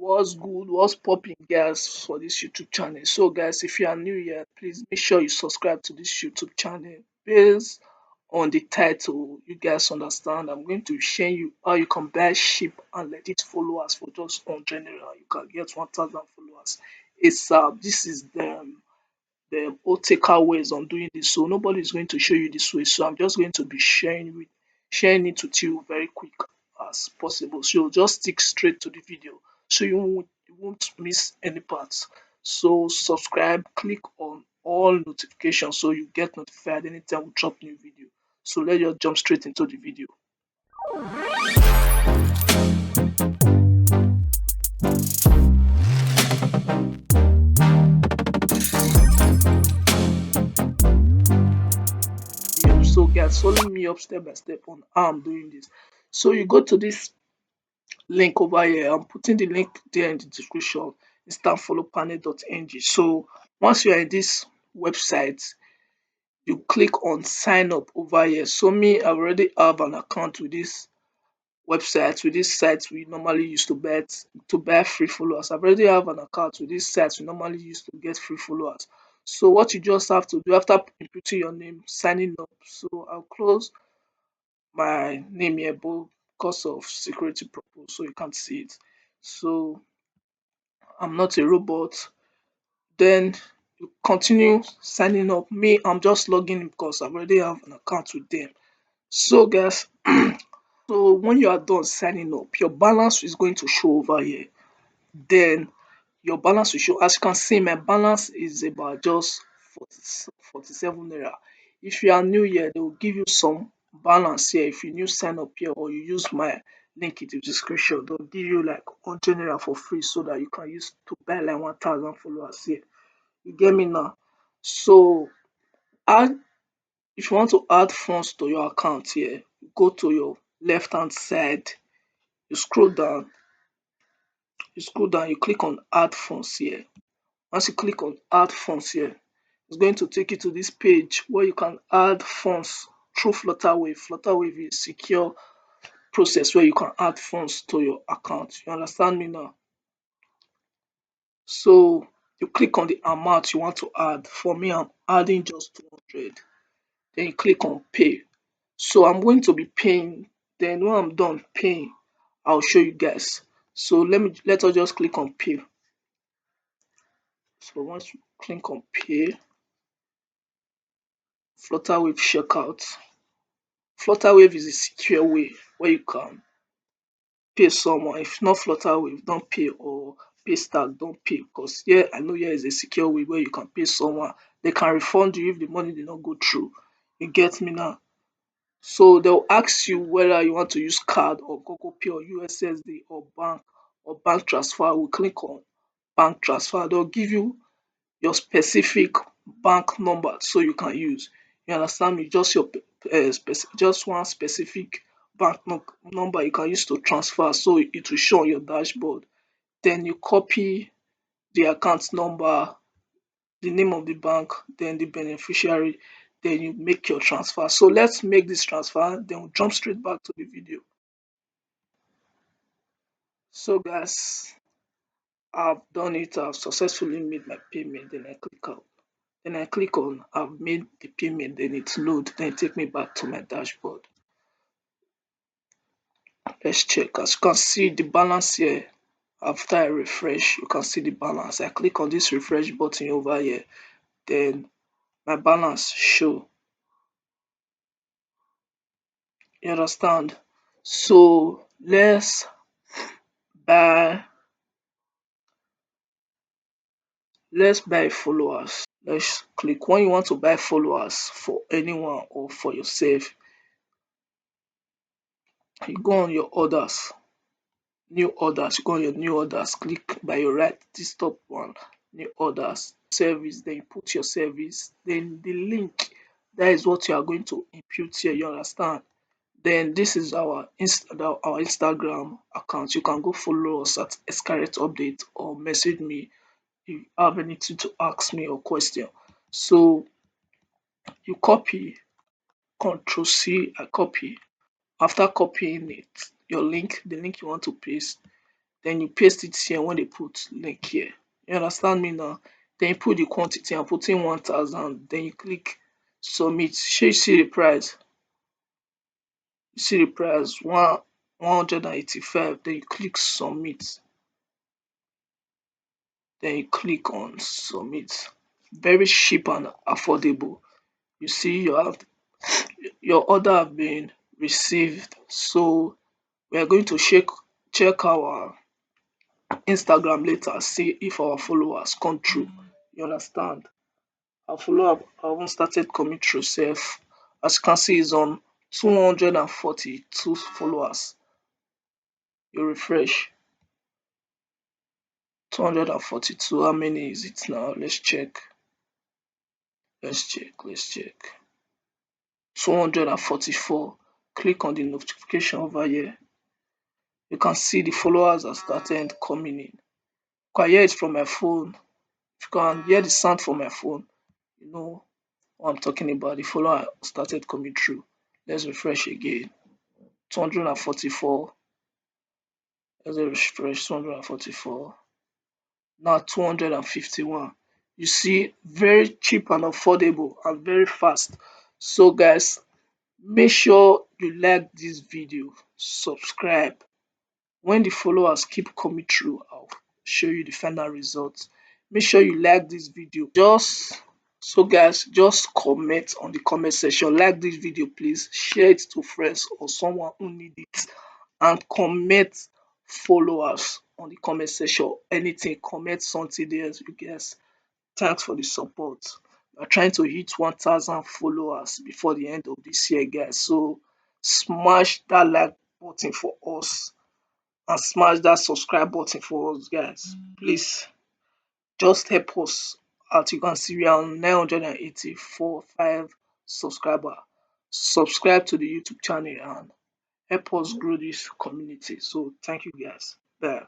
What's good? What's popping, guys, for this YouTube channel? So, guys, if you are new here, please make sure you subscribe to this YouTube channel. Based on the title, you guys understand. I'm going to show you how you can buy sheep and let it followers for just 100 naira. You can get 1,000 followers. This is the old takeaways on doing this. So nobody is going to show you this way. So I'm just going to be sharing it with you very quick as possible. So just stick straight to the video so you won't miss any parts. So subscribe, click on all notifications so you get notified anytime we drop new video. So let's just jump straight into the video. Yeah, so guys, follow me up step by step on how I'm doing this. So you go to this link over here. I'm putting the link there in the description. Instantfollowpanel.ng. So once you are in this website, you click on sign up over here. So me, I already have an account with this website, with this site we normally use to buy free followers. I already have an account with this site we normally use to get free followers. So what you just have to do after inputting your name, signing up. So I'll close my name here but because of security purpose so you can't see it. So I'm not a robot. Then you continue signing up. Me, I'm just logging in because I already have an account with them. So guys, so when you are done signing up, your balance is going to show over here. Then your balance will show. As you can see, my balance is about just 40, 47 naira. If you are new here, they will give you some balance here. If you new sign up here or you use my link in the description, they'll give you like 100 naira for free so that you can use to buy like 1,000 followers here. You get me now? So add if you want to add funds to your account here, go to your left hand side, you scroll down, you click on add funds here. Once you click on add funds here, it's going to take you to this page where you can add funds through Flutterwave. Flutterwave is secure process where you can add funds to your account. You understand me now? So you click on the amount you want to add. For me, I'm adding just 200. Then you click on pay. So I'm going to be paying. Then when I'm done paying, I'll show you guys. So let us just click on pay. So once you click on pay, Flutterwave checkout. Flutterwave is a secure way where you can pay someone. If not Flutterwave, don't pay or pay stack, don't pay. Because here I know here is a secure way where you can pay someone. They can refund you if the money did not go through. You get me now? So they'll ask you whether you want to use card or Google Pay or USSD or bank transfer. We click on bank transfer. They'll give you your specific bank number so you can use. You understand me? Just just one specific bank number you can use to transfer so it will show on your dashboard. Then you copy the account number, the name of the bank, then the beneficiary, then you make your transfer. So let's make this transfer, then we'll jump straight back to the video. So guys, I've done it, I've successfully made my payment, then I click out. Then I click on I've made the payment, then it load, then it take me back to my dashboard. Let's check. As you can see the balance here, after I refresh, you can see the balance. I click on this refresh button over here, then my balance show. You understand? So buy let's buy followers. Let's click when you want to buy followers for anyone or for yourself. You go on your orders, new orders, you go on your new orders, click by your right, this top one, new orders, service, then you put your service, then the link, that is what you are going to input here, you understand? Then this is our Instagram account. You can go follow us at Escarate Update or message me if you have anything to ask me or question. So you copy, Control C, I copy. After copying it, your link, the link you want to paste, then you paste it here when they put link here. You understand me now? Then you put the quantity. I'm putting 1,000. Then you click submit. Shey you see the price? You see the price 185. Then you click submit. Then you click on submit. Very cheap and affordable. You see your order have been received. So we are going to check our Instagram later, see if our followers come through. You understand? Our follower haven't started coming through sef. As you can see, is on 242 followers. You refresh. 242. How many is it now? Let's check. Let's check. 244. Click on the notification over here. You can see the followers have started coming in. You can hear it from my phone. If you can hear the sound from my phone, you know what I'm talking about. The follower started coming through. Let's refresh again. 244. Let's refresh 244. Now 251. You see, very cheap and affordable and very fast. So guys, make sure you like this video, subscribe. When the followers keep coming through, I'll show you the final results. Make sure you like this video. Just comment on the comment section. Like this video, please. Share it to friends or someone who need it. And comment followers on the comment section. Anything, comment something there, you guys. Thanks for the support. We're trying to hit 1,000 followers before the end of this year, guys. So smash that like button for us and smash that subscribe button for us, guys. Please just help us. As you can see, we are on 984.5 subscriber. Subscribe to the YouTube channel and help us grow this community. So thank you guys. Bye.